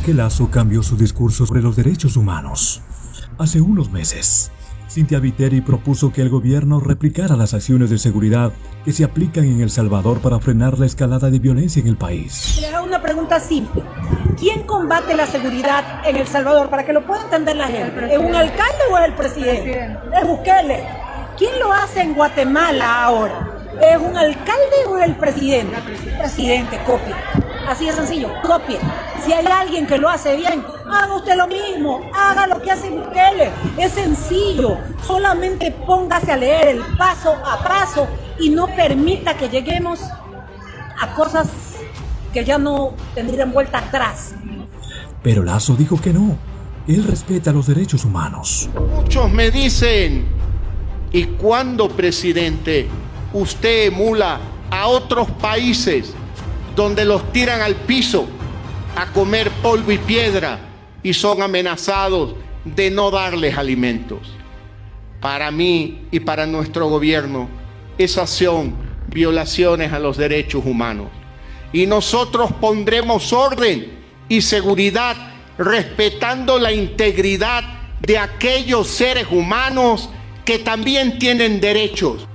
a que Lasso cambió su discurso sobre los derechos humanos. Hace unos meses, Cynthia Viteri propuso que el gobierno replicara las acciones de seguridad que se aplican en El Salvador para frenar la escalada de violencia en el país. Le hago una pregunta simple. ¿Quién combate la seguridad en El Salvador para que lo pueda entender la gente? ¿Es un alcalde o es el presidente? Es Bukele. ¿Quién lo hace en Guatemala ahora? ¿Es un alcalde o es el presidente? Presidente, copia. Así de sencillo, copie. Si hay alguien que lo hace bien, haga usted lo mismo, haga lo que hace Bukele. Es sencillo, solamente póngase a leer el paso a paso y no permita que lleguemos a cosas que ya no tendrían vuelta atrás. Pero Lasso dijo que no, que él respeta los derechos humanos. Muchos me dicen, ¿y cuándo, presidente, usted emula a otros países donde los tiran al piso a comer polvo y piedra y son amenazados de no darles alimentos? Para mí y para nuestro gobierno, esas son violaciones a los derechos humanos. Y nosotros pondremos orden y seguridad respetando la integridad de aquellos seres humanos que también tienen derechos.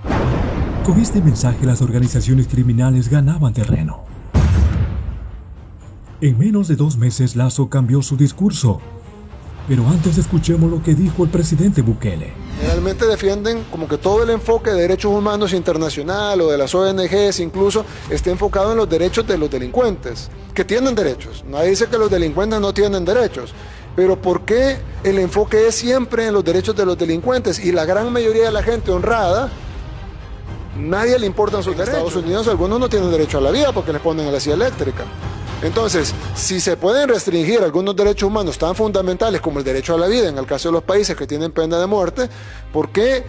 Con este mensaje las organizaciones criminales ganaban terreno. En menos de 2 meses Lasso cambió su discurso. Pero antes escuchemos lo que dijo el presidente Bukele. Realmente defienden como que todo el enfoque de derechos humanos internacional o de las ONGs incluso esté enfocado en los derechos de los delincuentes, que tienen derechos. Nadie dice que los delincuentes no tienen derechos, pero ¿por qué el enfoque es siempre en los derechos de los delincuentes? Y la gran mayoría de la gente honrada, nadie le importan sus derechos. En Estados Unidos algunos no tienen derecho a la vida porque les ponen a la silla eléctrica. Entonces, si se pueden restringir algunos derechos humanos tan fundamentales como el derecho a la vida, en el caso de los países que tienen pena de muerte, ¿por qué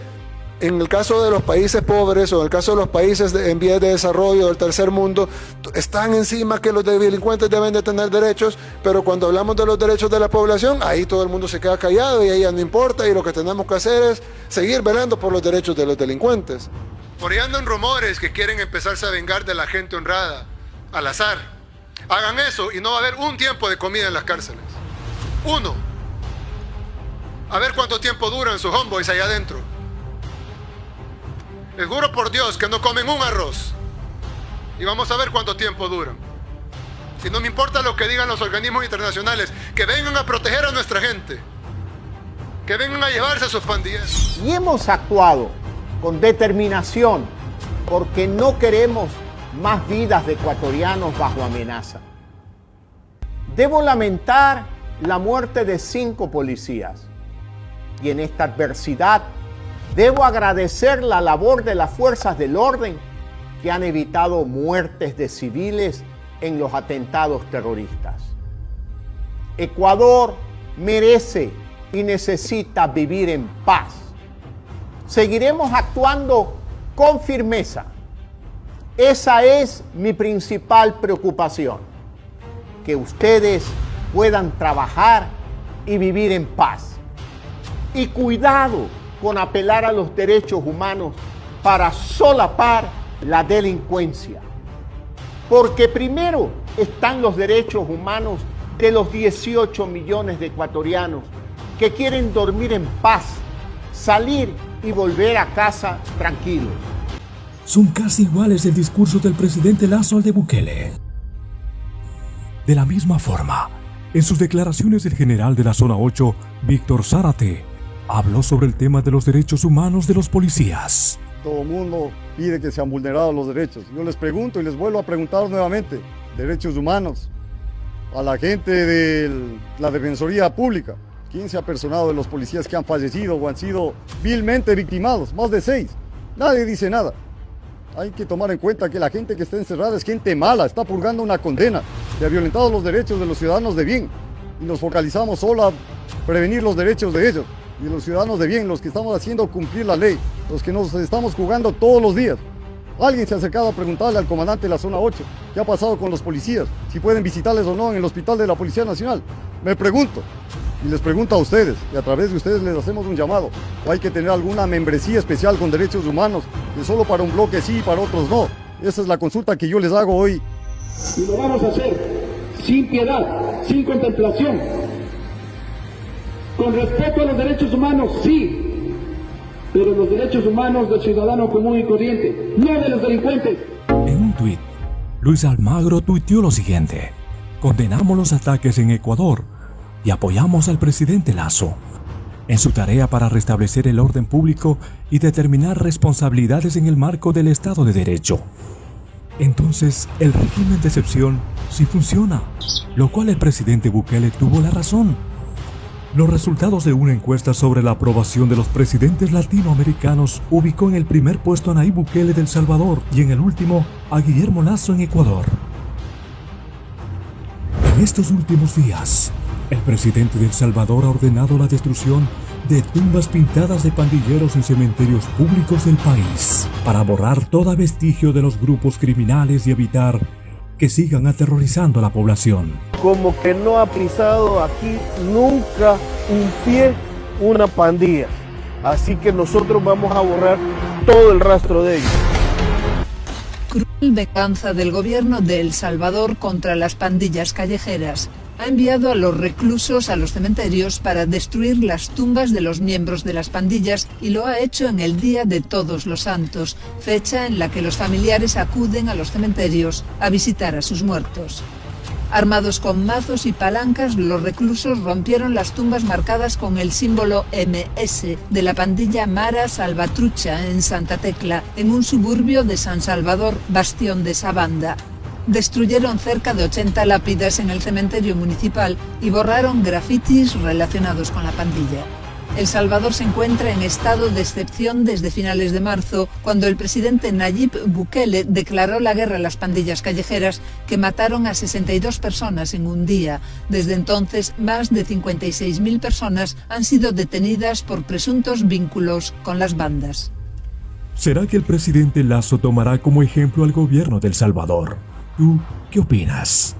en el caso de los países pobres o en el caso de los países en vías de desarrollo del tercer mundo están encima que los delincuentes deben de tener derechos, pero cuando hablamos de los derechos de la población, ahí todo el mundo se queda callado y ahí ya no importa y lo que tenemos que hacer es seguir velando por los derechos de los delincuentes? Por ahí andan rumores que quieren empezarse a vengar de la gente honrada, al azar. Hagan eso y no va a haber un tiempo de comida en las cárceles. Uno. A ver cuánto tiempo duran sus homeboys allá adentro. Les juro por Dios que no comen un arroz. Y vamos a ver cuánto tiempo duran. Y no me importa lo que digan los organismos internacionales, que vengan a proteger a nuestra gente. Que vengan a llevarse a sus pandilleros. Y hemos actuado con determinación porque no queremos más vidas de ecuatorianos bajo amenaza. Debo lamentar la muerte de 5 policías y en esta adversidad debo agradecer la labor de las fuerzas del orden que han evitado muertes de civiles en los atentados terroristas. Ecuador merece y necesita vivir en paz. Seguiremos actuando con firmeza. Esa es mi principal preocupación, que ustedes puedan trabajar y vivir en paz. Y cuidado con apelar a los derechos humanos para solapar la delincuencia. Porque primero están los derechos humanos de los 18 millones de ecuatorianos que quieren dormir en paz, salir y volver a casa tranquilos. Son casi iguales el discurso del presidente Lasso al de Bukele. De la misma forma, en sus declaraciones el general de la Zona 8, Víctor Zárate, habló sobre el tema de los derechos humanos de los policías. Todo el mundo pide que sean vulnerados los derechos. Yo les pregunto y les vuelvo a preguntar nuevamente, derechos humanos, a la gente de la Defensoría Pública. ¿Quién se ha personado de los policías que han fallecido o han sido vilmente victimados? Más de 6. Nadie dice nada. Hay que tomar en cuenta que la gente que está encerrada es gente mala, está purgando una condena, que ha violentado los derechos de los ciudadanos de bien. Y nos focalizamos solo a prevenir los derechos de ellos. Y los ciudadanos de bien, los que estamos haciendo cumplir la ley, los que nos estamos jugando todos los días. Alguien se ha acercado a preguntarle al comandante de la Zona 8 qué ha pasado con los policías, si pueden visitarles o no en el hospital de la Policía Nacional. Me pregunto, y les pregunto a ustedes, y a través de ustedes les hacemos un llamado, o hay que tener alguna membresía especial con derechos humanos, que solo para un bloque sí y para otros no. Esa es la consulta que yo les hago hoy. Y lo vamos a hacer sin piedad, sin contemplación. Con respeto a los derechos humanos, sí, pero los derechos humanos del ciudadano común y corriente, no de los delincuentes. En un tuit, Luis Almagro tuiteó lo siguiente: condenamos los ataques en Ecuador y apoyamos al presidente Lasso en su tarea para restablecer el orden público y determinar responsabilidades en el marco del Estado de Derecho. Entonces, el régimen de excepción sí funciona, lo cual el presidente Bukele tuvo la razón. Los resultados de una encuesta sobre la aprobación de los presidentes latinoamericanos ubicó en el primer puesto a Nayib Bukele de El Salvador y en el último a Guillermo Lasso en Ecuador. En estos últimos días, el presidente de El Salvador ha ordenado la destrucción de tumbas pintadas de pandilleros en cementerios públicos del país para borrar todo vestigio de los grupos criminales y evitar que sigan aterrorizando a la población. Como que no ha pisado aquí nunca un pie una pandilla. Así que nosotros vamos a borrar todo el rastro de ellos. Cruel venganza del gobierno de El Salvador contra las pandillas callejeras. Ha enviado a los reclusos a los cementerios para destruir las tumbas de los miembros de las pandillas y lo ha hecho en el Día de Todos los Santos, fecha en la que los familiares acuden a los cementerios a visitar a sus muertos. Armados con mazos y palancas, los reclusos rompieron las tumbas marcadas con el símbolo MS de la pandilla Mara Salvatrucha en Santa Tecla, en un suburbio de San Salvador, bastión de esa banda. Destruyeron cerca de 80 lápidas en el cementerio municipal y borraron grafitis relacionados con la pandilla. El Salvador se encuentra en estado de excepción desde finales de marzo, cuando el presidente Nayib Bukele declaró la guerra a las pandillas callejeras que mataron a 62 personas en un día. Desde entonces, más de 56.000 personas han sido detenidas por presuntos vínculos con las bandas. ¿Será que el presidente Lasso tomará como ejemplo al gobierno de El Salvador? ¿Tú qué opinas?